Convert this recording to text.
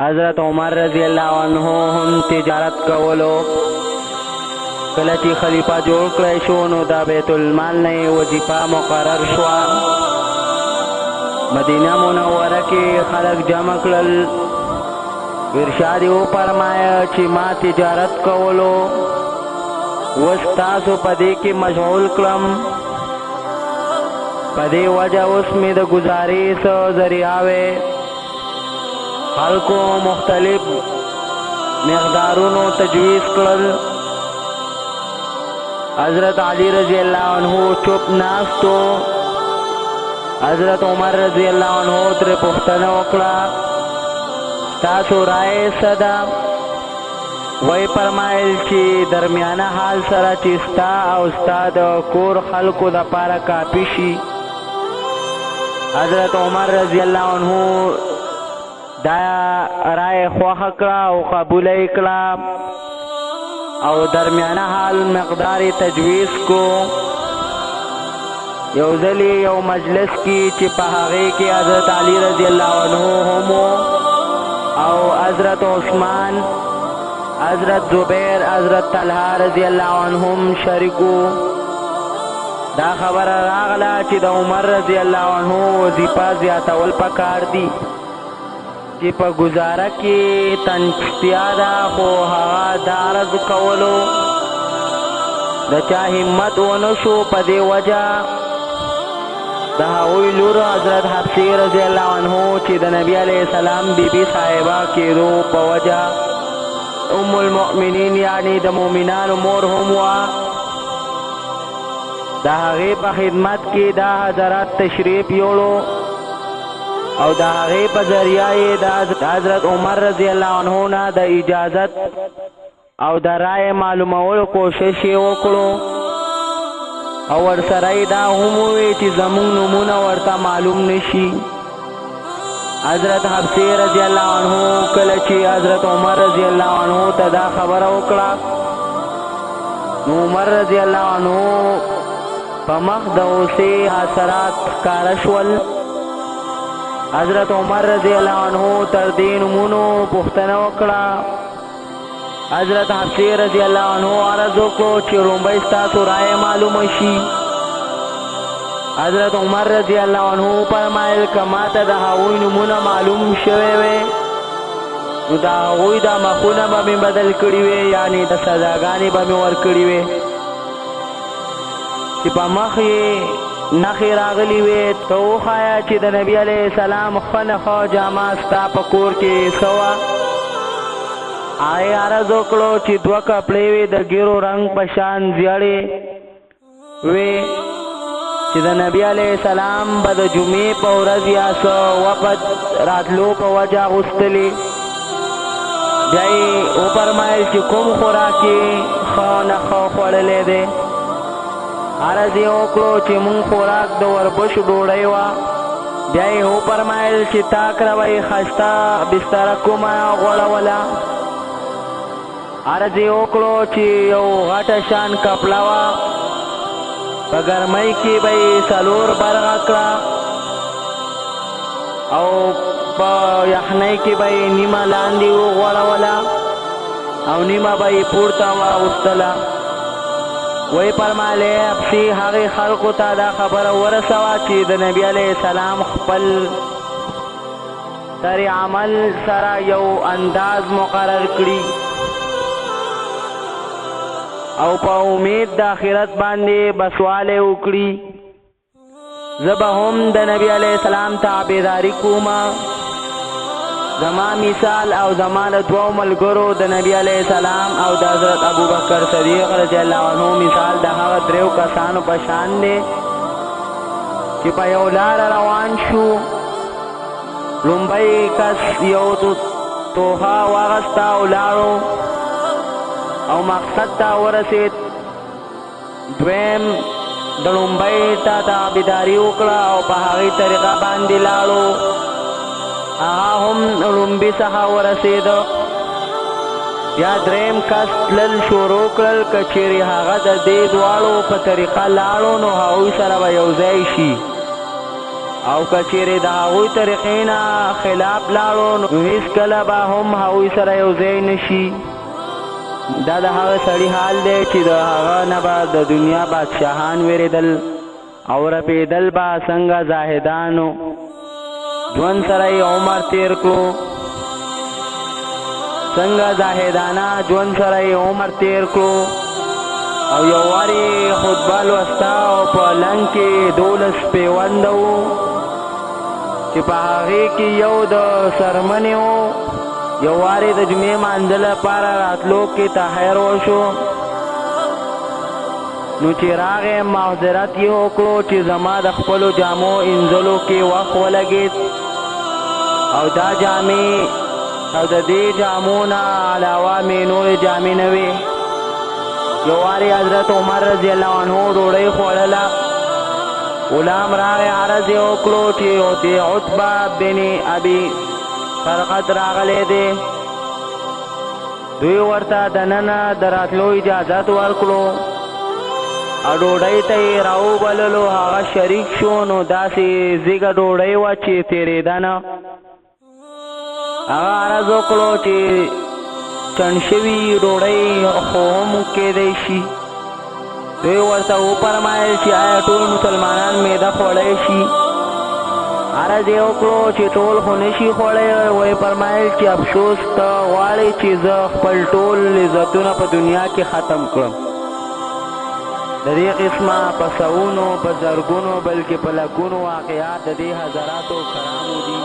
حضرت عمر رضی اللہ عنہ هم تجارت کولو. کله چې خلیفہ جوړ کړی شو نو د بیت المال نه وظیفه مقرر شوه. مدینه منوره کې خلک جمع کړل. ارشاد یې وفرمایه چې ما تجارت کولو اوس تاسو په دې کې مشغول کړم. په دې وجه اوس مې د ګزارې څه ذریعاوې خلکو مختلف مقدارونو تجویز کړل. حضرت علی رضی اللہ عنہ چپ ناستو. حضرت عمر رضی اللہ عنہ تر پوښتنه وکړه تاسو رائے صدا؟ وی فرمایل چې درمیانه حال سره چې ستا او ستا د کور خلکو د پاره کافي شي. حضرت عمر رضی اللہ عنہ دا رائے خوښه کړه او قبول یې کړه او درمیانه حال مقدار تجویز کو. یو ځلې یو مجلس کې چې په هغې کې حضرت علی رضی اللہ عنہ هم او حضرت عثمان، حضرت زبیر، حضرت طلحه رضی اللہ عنہم شریکو. دا خبر راغله چې د عمر رضی اللہ عنہ وظیفه زیاتول پکار دي چې په گزاره کې تنگستیا ده، خو هغه د عرض کولو د چا همت ونه شو. په دې وجه د هغوی لور حضرت حفصې رضی اللہ عنہ چې د نبی علیہ السلام بیبي صاحبه کېدو په وجه ام المؤمنین یعنی د مؤمنانو مور هم وه. د هغې په خدمت کې دا حضرت تشریف یوړو او د هغې په ذریعه یې د حضرت عمر رضی اللہ عنہ نه د اجازت او د رایې معلومولو کوشش یې وکړو او ورسره یې دا هم وویل چې زموږ نومونه ورته معلوم نشي. حضرت حفصې رضی اللہ عنہ کله چې حضرت عمر رضی اللہ عنہ ته دا خبره وکړه نو عمر رضی اللہ عنہ په مخ د غصې اثرات ښکاره شول. حضرت عمر رضی اللہ عنہ تر دې نومونو پوښتنه وکړه. حضرت حفصې رضی اللہ عنہ عرض وکړو چې لومړی ستاسو رایه معلومه شي. حضرت عمر رضی اللہ عنہ فرمایل که ماته د هغوی نومونه معلوم شوی وی نو د هغوی دا مخونه به مې بدل کړي وی، یعنی د سزاګانې به مې ورکړي وی چې په مخ یې نښې راغلي وی. ته وښایه چې د نبي علیه السلام ښه نه ښه جامه ستا په کور کې څه وه؟ هغې عرض وکړو چې 2 کپړې وې د ګیرو رنګ په شان زیړې وې چې د نبی علیه السلام به د جمعې په ورځ یا څه وفد راتلو په وجه اغوستلې. بیا یې وفرمایل چې کوم خوراک یې ښه نه ښه خوړلی دی؟ عرض یې وکړو چې مونږ خوراک د وربشو ډوډۍ وه. بیا یې وفرمایل چې تا کره به یې ښایسته بستره کومه غوړوله؟ عرض یې وکړو چې یو غټه شان کپړه وه، په ګرمۍ کې به یې 4 برغه کړه او په یخنۍ کې به یې نیمه لاندې وغوړوله او نیمه به یې پورته واغوستله. وی فرمایلی حفصې هغې خلقو ته دا خبره ورسوه چې د نبی علیه السلام خپل طرز عمل سره یو انداز مقرر کړي او په امید د آخرت باندې بسواله وکړي. زه به هم د نبی علیه السلام تابعداري کومه. زما مثال او زما د 2 ملګرو د نبی علیه السلام او د حضرت ابوبکر صدیق رضی اللہ عنہ مثال د هغه 3 کسانو په شان دی چې په یو لاره روان شو. لومړی کس یو توحه واغسته او لاړو او مقصد ته ورسید. دویم د لومړی ته تابعداري وکړه او په هغې طریقه باندې لاړو. هغه هم لومړي څخه ورسید. بیا دریم کس تلل شروع کړل. که چیرې هغه د دې دواړو په طریقه لاړو نو هغوی سره به یو ځای شي. او کچیرې د هغوی طریقې نه خلاف لاړو نو هېڅکله به هم هغوی سره یو ځای نه شي. دا د هغه سړي حال دی چې د هغه نه به د دنیا بادشاهان وېرېدل او رپېدل به څنګه زاهدانو. ژوند سره یې عمر تېر کړو، څنګه زاهدانه ژوند سره یې عمر تېر کړو. او یو وار یې خطبه لوسته او په لنګ کې 12 پیونده وو چې په هغې کې یو د څرمنې و. یو وار یې د جمعې مانځه لپاره راتلو کې تاخیر وشو، نو چې راغی معذرت یې وکړو چې زما د خپلو جامو انځلو کې وخت ولګېد او دا جامې او د دې جامو نه علاوه مې نورې جامې نه وې. یو وار یې حضرت عمر رضی الله عنه ډوډۍ خوړله، غلام راغی عرض یې وکړو چې د عتبه بن ابي فرقد راغلی دی. دوی ورته دننه د راتلو اجازت ورکړو او ډوډۍ ته یې راوبللو. هغه شریک شو، نو داسې زیږه ډوډۍ وه چې تېرېده نه. هغه عرض وکړو چې چڼ شوي ډوډۍ خو هم کېدی شي. دوی ورته وفرمایل چې آیا ټول مسلمانان معده خوړی شي؟ عرض یې وکړو چې ټول خو نه شي خوړی. ویې فرمایل چې افسوس ته غواړئ چې زه خپل ټول عزتونه په دنیا کې ختم کړم. د دې قسمه په سوونو په زرګونو بلکې په لکونو واقعات د دې حضراتو کرامو دي.